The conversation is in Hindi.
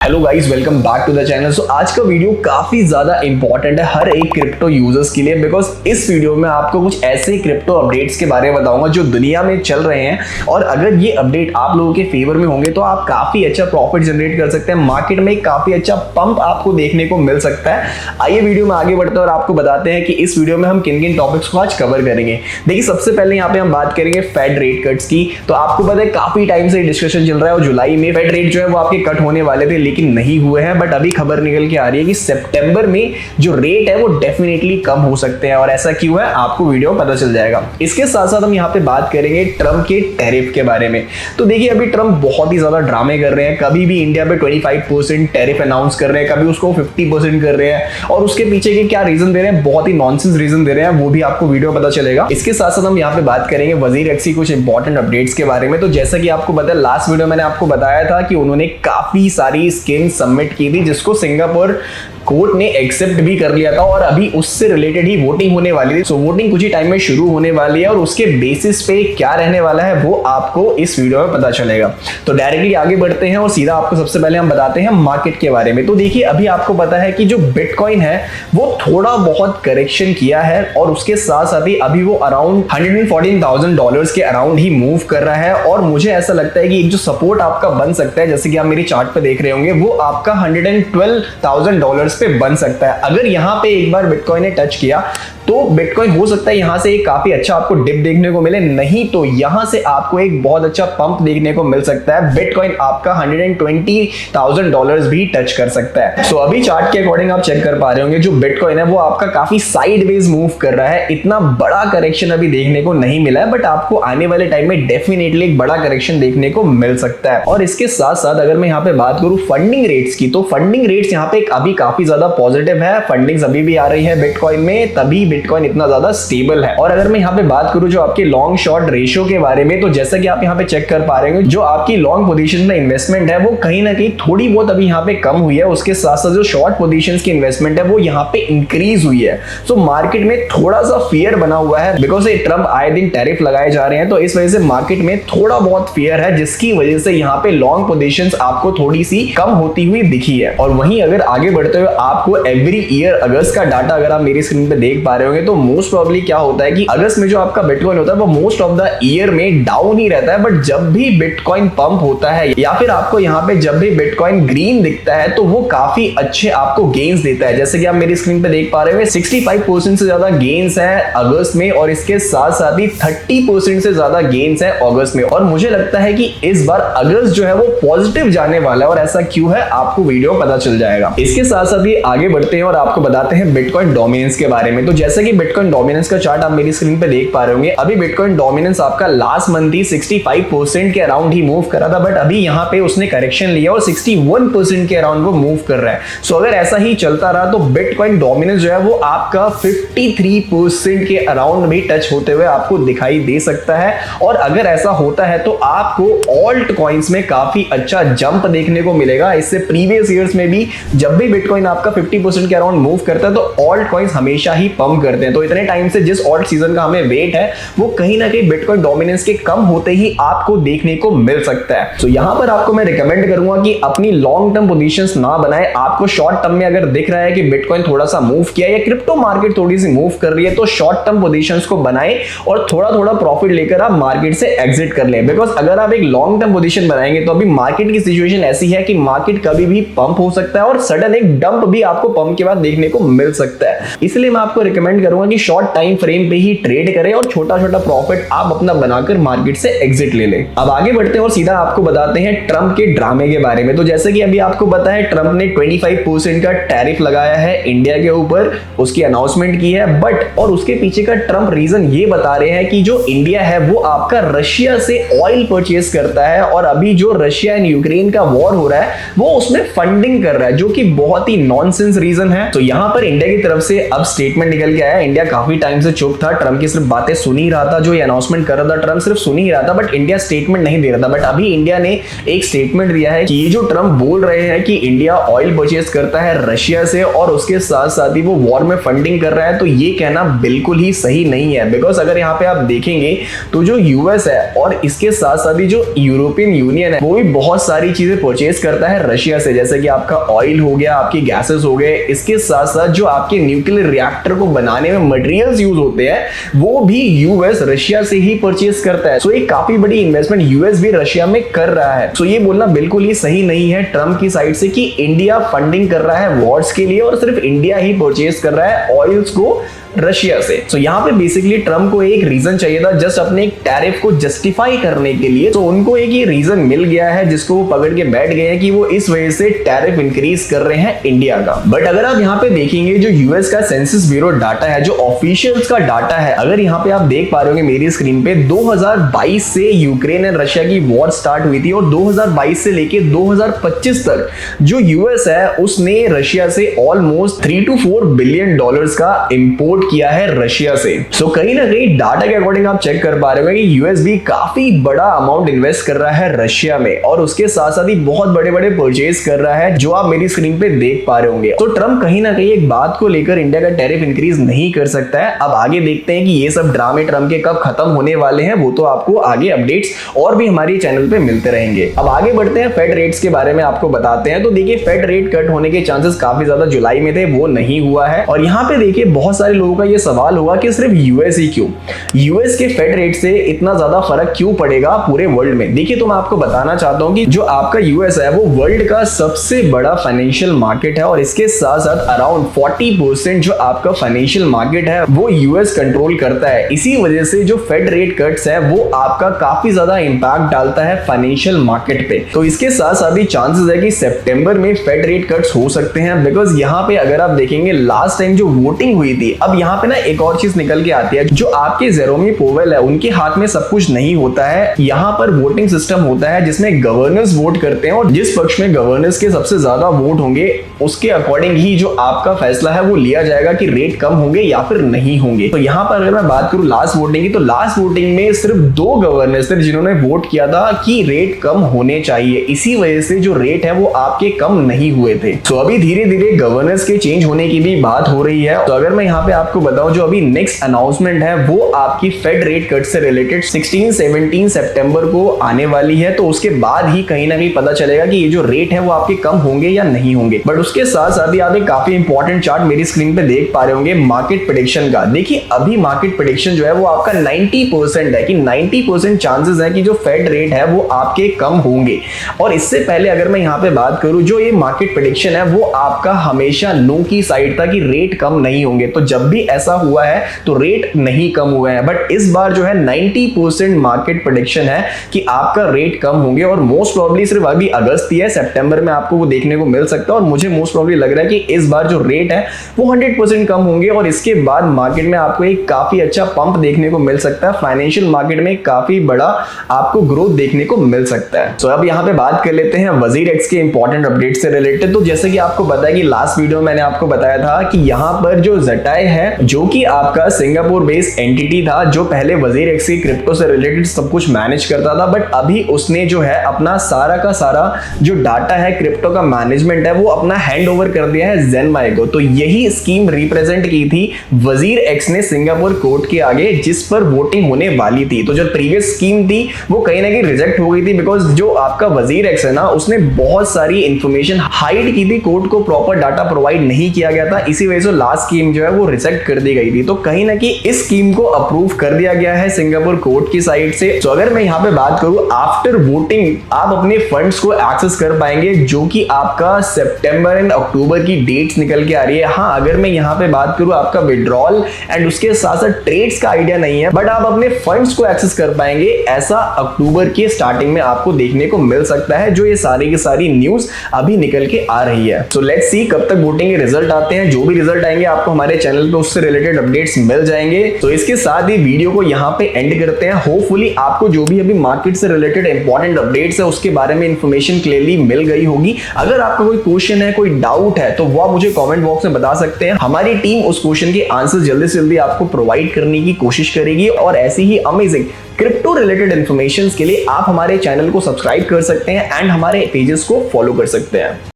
Hello guys, welcome back to the channel. So आज का वीडियो काफी ज्यादा इंपॉर्टेंट है हर एक क्रिप्टो यूजर्स के लिए, बिकॉज इस वीडियो में आपको कुछ ऐसे क्रिप्टो अपडेट्स के बारे में बताऊंगा जो दुनिया में चल रहे हैं, और अगर ये अपडेट आप लोगों के फेवर में होंगे तो आप काफी अच्छा प्रॉफिट जनरेट कर सकते हैं। मार्केट में काफी अच्छा पंप आपको देखने को मिल सकता है। आइए वीडियो में आगे बढ़ते हैं और आपको बताते हैं कि इस वीडियो में हम किन किन टॉपिक्स को आज कवर करेंगे। देखिए, सबसे पहले यहाँ पे हम बात करेंगे फेड रेट कट्स की। तो आपको पता है काफी टाइम से डिस्कशन चल रहा है और जुलाई में फेड रेट जो है वो आपके कट होने वाले थे, लेकिन नहीं हुए हैं। बट अभी खबर निकल के आ रही है कि सितंबर में जो रेट है वो डेफिनेटली कम हो सकते हैं, और ऐसा क्यों है आपको वीडियो पता चल जाएगा। इसके साथ साथ हम यहाँ पे बात करेंगे ट्रम्प के टैरिफ के बारे में। तो देखिए, अभी ट्रम्प बहुत ही ज्यादा ड्रामे कर रहे हैं। कभी भी इंडिया पे 25% टैरिफ अनाउंस कर रहे हैं, कभी उसको 50% कर रहे हैं, और उसके पीछे के क्या रीजन दे रहे हैं, बहुत ही नॉनसेंस रीजन दे रहे हैं, वो भी आपको वीडियो पता चलेगा। इसके साथ साथ हम यहाँ पे बात करेंगे WazirX की कुछ इंपॉर्टेंट अपडेट्स के बारे में। तो जैसा कि आपको पता है, लास्ट वीडियो मैंने आपको बताया था कि उन्होंने काफी सारी स्कीम सबमिट की थी जिसको सिंगापुर कोर्ट ने एक्सेप्ट भी कर लिया था, और अभी उससे रिलेटेड ही वोटिंग होने वाली थी। सो वोटिंग कुछ ही टाइम में शुरू होने वाली है, और उसके बेसिस पे क्या रहने वाला है वो आपको इस वीडियो में पता चलेगा। तो डायरेक्टली आगे बढ़ते हैं और सीधा आपको सबसे पहले हम बताते हैं मार्केट के बारे में। तो देखिए, अभी आपको पता है कि जो बिटकॉइन है वो थोड़ा बहुत करेक्शन किया है, और उसके साथ साथ ही अभी वो अराउंड $114,000 के अराउंड ही मूव कर रहा है। और मुझे ऐसा लगता है कि एक जो सपोर्ट आपका बन सकता है, जैसे कि आप मेरी चार्ट पे देख रहे होंगे, वो आपका $112,000 पे बन सकता है। अगर यहां पे एक बार बिटकॉइन ने टच किया तो बिटकॉइन हो सकता है यहां से एक काफी अच्छा आपको डिप देखने को मिले, नहीं तो यहां से आपको एक बहुत अच्छा पंप देखने को मिल सकता है। बिटकॉइन आपका $120,000 भी टच कर सकता है। सो अभी चार्ट के अकॉर्डिंग आप चेक कर पा रहे होंगे, जो बिटकॉइन है वो आपका काफी साइडवेज मूव कर रहा है। इतना बड़ा करेक्शन अभी देखने को नहीं मिला है, बट आपको आने वाले टाइम में डेफिनेटली एक बड़ा करेक्शन देखने को मिल सकता है। और इसके साथ साथ अगर मैं यहाँ पे बात करूं फंडिंग रेट्स की, तो फंडिंग रेट्स यहाँ पे अभी काफी ज्यादा पॉजिटिव है। फंडिंग्स अभी भी आ रही है बिटकॉइन में, तभी बिटकॉइन इतना ज्यादा स्टेबल है। और अगर मैं यहाँ पे बात करूं जो आपके लॉन्ग शॉर्ट रेशियो के बारे में, तो जैसा कि आप यहाँ पे चेक कर पा रहे हैं, जो आपकी लॉन्ग पोजीशन में इन्वेस्टमेंट है वो कहीं ना कहीं थोड़ी बहुत अभी यहाँ पे कम हुई है। उसके साथ साथ जो शॉर्ट पोजीशंस की इन्वेस्टमेंट है वो यहाँ पे इंक्रीज हुई है। सो मार्केट में थोड़ा सा फियर बना हुआ है, बिकॉज ये ट्रम्प आए दिन टैरिफ लगाए जा रहे हैं, तो इस वजह से मार्केट में थोड़ा बहुत फियर है, जिसकी वजह से यहाँ पे लॉन्ग पोजीशंस आपको थोड़ी सी कम होती हुई दिखी है। और वहीं अगर आगे बढ़ते हुए आपको एवरी ईयर अगस्त का डाटा अगर आप मेरी स्क्रीन पे देख पा रहे होंगे, तो मोस्ट प्रोबेबली क्या होता है कि अगस्त में जो आपका बिटकॉइन होता है वो मोस्ट ऑफ द ईयर में डाउन ही रहता है। बट जब भी बिटकॉइन पंप होता है, या फिर आपको यहाँ पे जब भी बिटकॉइन ग्रीन दिखता है, तो वो काफी अच्छे आपको गेन्स देता है। जैसे कि आप मेरी स्क्रीन पे देख पा रहे हो, 65% से ज्यादा गेन्स है अगस्त में, और इसके साथ साथ ही 30% से ज्यादा गेन्स है अगस्त में। और मुझे लगता है कि इस बार अगस्त जो है वो पॉजिटिव जाने वाला है, और ऐसा क्यों है आपको वीडियो पता चल जाएगा। इसके साथ साथ ही आगे बढ़ते हैं और आपको बताते हैं बिटकॉइन डोमिनेंस के बारे में। तो जैसे कि बिटकॉइन डोमिनेंस का चार्ट आप मेरी स्क्रीन पे देख पा रहे होंगे, अभी बिटकॉइन डोमिनेंस आपका लास्ट मंथ ही 65% के अराउंड ही मूव कर रहा था, बट अभी यहाँ पे उसने करेक्शन लिया और 61% के अराउंड वो मूव कर रहा है। सो अगर ऐसा ही चलता रहा तो बिटकॉइन डोमिनेंस जो है वो आपका 53% के अराउंड भी टच होते हुए आपको दिखाई दे सकता है। और अगर ऐसा होता है तो आपको ऑल्ट कॉइन्स में काफी अच्छा जंप देखने को मिलेगा। इससे प्रीवियस ईयर्स में भी जब भी बिटकॉइन आपका 50% के अराउंड मूव करता है तो ऑल्ट कॉइन्स हमेशा ही पंप करते हैं। तो इतने टाइम से जिस ऑल्ट सीजन का हमें वेट है वो कहीं ना कहीं बिटकॉइन डोमिनेंस के कम होते ही आपको देखने को मिल सकता है। तो यहां पर आपको मैं रिकमेंड करूंगा कि अपनी लॉन्ग टर्म पोजीशंस ना बनाए। आपको शॉर्ट टर्म में अगर दिख रहा है कि बिटकॉइन थोड़ा सा मूव किया या क्रिप्टो मार्केट थोड़ी सी मूव कर रही है, तो शॉर्ट टर्म पोजीशंस को बनाए और थोड़ा थोड़ा प्रॉफिट लेकर आप मार्केट से एग्जिट कर लें। बिकॉज अगर आप एक लॉन्ग टर्म पोजीशन बनाएंगे तो अभी मार्केट की सिचुएशन ऐसी है कि मार्केट कभी भी पंप हो सकता है, और सडन एक डंप भी आपको पंप के बाद देखने को मिल सकता है। इसलिए मैं आपको रिकमेंड करूंगा कि शॉर्ट टाइम फ्रेम पे ही ट्रेड करें और छोटा छोटा प्रॉफिट आप अपना बनाकर मार्केट से एग्जिट ले लें। अब आगे बढ़ते हैं और सीधा आपको बताते हैं ट्रम्प के ड्रामे के बारे में। तो जैसे कि अभी आपको पता है, ट्रम्प ने 25% का टैरिफ लगाया है इंडिया के ऊपर, उसकी अनाउंसमेंट की है। बट और उसके पीछे का ट्रम्प रीजन ये बता रहे हैं कि जो इंडिया है वो आपका रशिया से ऑयल परचेज करता है, और अभी जो रशिया एंड यूक्रेन का वॉर हो रहा है वो उसमें फंडिंग कर रहा है, जो कि बहुत ही नॉनसेंस रीजन है। तो यहां पर इंडिया की तरफ से अब स्टेटमेंट निकल के आया। इंडिया काफी टाइम से चुप था, ट्रम्प की सिर्फ बातें सुन ही रहा था, जो ये अनाउंसमेंट कर रहा था ट्रम्प सिर्फ सुन ही रहा था, बट इंडिया स्टेटमेंट नहीं दे रहा था। बट अभी इंडिया ने एक स्टेटमेंट दिया है कि ये जो ट्रम्प बोल रहे हैं कि इंडिया ऑयल परचेज करता है रशिया से और उसके साथ साथ ही वो वॉर में फंडिंग कर रहा है, तो ये कहना बिल्कुल ही सही नहीं है। बिकॉज अगर यहाँ पे आप देखेंगे तो जो यूएस है और इसके साथ साथ ही जो यूरोपियन यूनियन है वो भी बहुत सारी चीजें परचेज करता है रशिया से, जैसे कि आपका ऑयल हो गया, आपकी गैसेस हो गए, इसके साथ साथ जो आपके न्यूक्लियर रिएक्टर को बनाने में मटेरियल्स यूज होते हैं वो भी यूएस रशिया से ही परचेज करता है। सो एक काफी बड़ी इन्वेस्टमेंट यूएस भी रशिया में कर रहा है। सो ये बोलना बिल्कुल ही सही नहीं है ट्रम्प की साइड से कि इंडिया फंडिंग कर रहा है वॉर्स के लिए और सिर्फ इंडिया ही परचेज कर रहा है ऑयल्स को रशिया से। सो यहाँ पे बेसिकली ट्रम्प को एक रीजन चाहिए था जस्ट अपने एक टैरिफ को जस्टिफाई करने के लिए। तो उनको एक ये रीजन मिल गया है जिसको वो पकड़ के बैठ गए हैं कि वो इस वजह से टैरिफ इंक्रीज कर रहे हैं इंडिया का। बट अगर आप यहाँ पे देखेंगे जो यूएस का सेंसस ब्यूरो डाटा है, जो ऑफिशियल्स का डाटा है, अगर यहाँ पे आप देख पा रहे होंगे मेरी स्क्रीन पे 2022 से यूक्रेन एंड रशिया की वॉर स्टार्ट हुई थी और 2022 से लेके 2025 तक जो यूएस है उसने रशिया से ऑलमोस्ट 3 to 4 बिलियन डॉलर्स का इंपोर्ट किया है रशिया से। सो कहीं ना कहीं डाटा के अकॉर्डिंग आप चेक कर पा रहे हो कि यूएस भी काफी बड़ा अमाउंट इन्वेस्ट कर रहा है रशिया में और उसके साथ साथ ही बहुत बड़े बड़े परचेज कर रहा है जो आप मेरी स्क्रीन पे देख पा रहे होंगे। तो ट्रम्प कहीं ना कहीं एक बात को लेकर इंडिया का टैरिफ इंक्रीज नहीं कर सकता है। अब आगे देखते हैं कि ये सब ड्रामे ट्रम्प के कब खत्म होने वाले हैं, वो तो आपको आगे अपडेट्स और भी हमारे चैनल पे मिलते रहेंगे। अब आगे बढ़ते हैं, फेड रेट्स के बारे में आपको बताते हैं। तो देखिए फेड रेट कट होने के चांसेस काफी ज्यादा जुलाई में थे, वो नहीं हुआ है। और यहाँ पे देखिए बहुत सारे लोगों का ये सवाल हुआ कि सिर्फ यूएस ही क्यों, यूएस के फेड रेट से इतना ज्यादा फर्क क्यों पड़ेगा पूरे वर्ल्ड में। देखिए तो मैं आपको बताना चाहता हूं कि जो आपका यूएस है वो वर्ल्ड का सबसे बड़ा फाइनेंशियल मार्केट है और इसके साथ साथ अराउंड 40% जो आपका फाइनेंशियल मार्केट है वो यूएस कंट्रोल करता है। इसी वजह से जो फेड रेट कट्स है वो आपका काफी ज्यादा इंपैक्ट डालता है फाइनेंशियल मार्केट पे। तो इसके साथ साथ ही चांसेस है कि सितंबर में फेड रेट कट्स हो सकते हैं, बिकॉज यहाँ पे अगर आप देखेंगे लास्ट टाइम जो वोटिंग हुई थी, अब यहाँ पे ना एक और चीज निकल के आती है, जो आपके जेरोमी पोवेल है उनके हाथ में सब कुछ नहीं होता है। यहाँ पर वोटिंग सिस्टम होता है जिसमें गवर्नर्स वोट करते हैं और जिस पक्ष में गवर्नर्स के सबसे ज्यादा वोट होंगे उसके अकॉर्डिंग ही जो आपका फैसला है वो लिया जाएगा कि रेट कम होंगे या फिर नहीं होंगे। तो यहाँ पर अगर मैं बात करूं लास्ट वोटिंग की, तो लास्ट वोटिंग में सिर्फ 2 गवर्नर्स थे जिन्होंने वोट किया था कि रेट कम होने चाहिए। इसी वजह से जो रेट है वो आपके कम नहीं हुए थे। तो अभी धीरे धीरे गवर्नर्स के चेंज होने की भी बात हो रही है। तो अगर मैं यहाँ पे आपको बताऊं जो अभी नेक्स्ट अनाउंसमेंट है वो आपकी फेड रेट कट से रिलेटेड 16-17 सितंबर को आने वाली है। तो उसके बाद ही कहीं ना कहीं पता चलेगा कि ये जो रेट है वो आपके कम होंगे या नहीं होंगे। बट उसके साथ साथ ही आप एक काफी इंपॉर्टेंट चार्ट मेरी स्क्रीन पे देख पा रहे होंगे मार्केट प्रेडिक्शन का। देखिए अभी मार्केट प्रेडिक्शन जो है वो आपका 90% है कि 90% चांसेस है कि जो फेड रेट है वो आपके कम होंगे। और इससे पहले अगर मैं यहाँ पे बात करूं जो ये मार्केट प्रेडिक्शन है वो आपका हमेशा नो की साइड था कि रेट कम नहीं होंगे। तो जब भी ऐसा हुआ है तो रेट नहीं कम हुए हैं। बट इस बार जो है 90% मार्केट प्रेडिक्शन है कि आपका रेट कम होंगे और मोस्ट प्रोबेबली सिर्फ अभी अगस्त ही है, सितंबर में आपको वो देखने को मिल सकता है। और मुझे मोस्ट प्रोबेबली लग रहा है कि इस बार जो रेट है वो 100% कम होंगे और इसके बाद मार्केट में आपको एक काफी अच्छा पंप देखने को मिल सकता है। फाइनेंशियल मार्केट में काफी बड़ा आपको ग्रोथ देखने को मिल सकता है। तो अब यहाँ पे बात कर लेते हैं वजीर एक्स के इंपॉर्टेंट अपडेट से रिलेटेड। तो जैसे कि आपको पता है कि लास्ट वीडियो में मैंने आपको बताया था कि यहाँ पर जो जटाई है जो कि आपका सिंगापुर बेस्ड एंटिटी था जो पहले वजीर एक्स की क्रिप्टो से रिलेटेड सब कुछ मैनेज करता था, बट अभी उसने जो है अपना सारा का सारा जो डाटा है क्रिप्टो का मैनेजमेंट है वो अपना हैंड ओवर कर दिया है ज़ेनमाई को। तो यही स्कीम रिप्रेजेंट की थी वजीर एक्स ने सिंगापुर कोर्ट के आगे जिस पर वोटिंग होने वाली थी। तो जो प्रीवियस स्कीम थी वो कहीं ना कहीं रिजेक्ट हो गई थी बिकॉज जो आपका वजीर एक्स है ना उसने बहुत सारी इंफॉर्मेशन हाइड की थी, कोर्ट को प्रॉपर डाटा प्रोवाइड नहीं किया गया था। इसी वजह से लास्ट स्कीम जो है वो रिजेक्ट कर दी गई थी। तो कहीं ना कहीं इस स्कीम को अप्रूव कर दिया गया है सिंगापुर कोर्ट की साइड से। तो अगर मैं यहाँ पे बात करूं आफ्टर वोटिंग आप अपने फंड्स को एक्सेस कर पाएंगे जो कि आपका सितंबर एंड अक्टूबर की डेट्स निकल के आ रही है। हाँ अगर मैं यहाँ पे बात करूं आपका विड्रॉल एंड उसके साथ साथ ट्रेड्स का आइडिया नहीं है, बट आप अपने फंड्स को एक्सेस कर पाएंगे ऐसा अक्टूबर के स्टार्टिंग में आपको देखने को मिल सकता है। जो ये सारी की सारी न्यूज अभी निकल के आ रही है। सो लेट्स सी कब तक वोटिंग के रिजल्ट आते हैं। जो भी रिजल्ट आएंगे आपको हमारे चैनल पे उससे रिलेटेड अपडेट्स मिल जाएंगे। तो इसके साथ ही वीडियो को यहाँ पे एंड करते हैं। होपफुली आपको जो भी अभी मार्केट से रिलेटेड इंपॉर्टेंट अपडेट्स है उसके बारे में इंफॉर्मेशन क्लियरली मिल गई होगी। अगर आपका कोई क्वेश्चन है कोई डाउट है तो वो आप मुझे कमेंट बॉक्स में बता सकते हैं। हमारी टीम उस क्वेश्चन के आंसर जल्दी से जल्दी आपको प्रोवाइड करने की कोशिश करेगी और ऐसी ही अमेजिंग क्रिप्टो रिलेटेड इंफॉर्मेशन के लिए आप हमारे चैनल को सब्सक्राइब कर सकते हैं एंड हमारे पेजेस को फॉलो कर सकते हैं।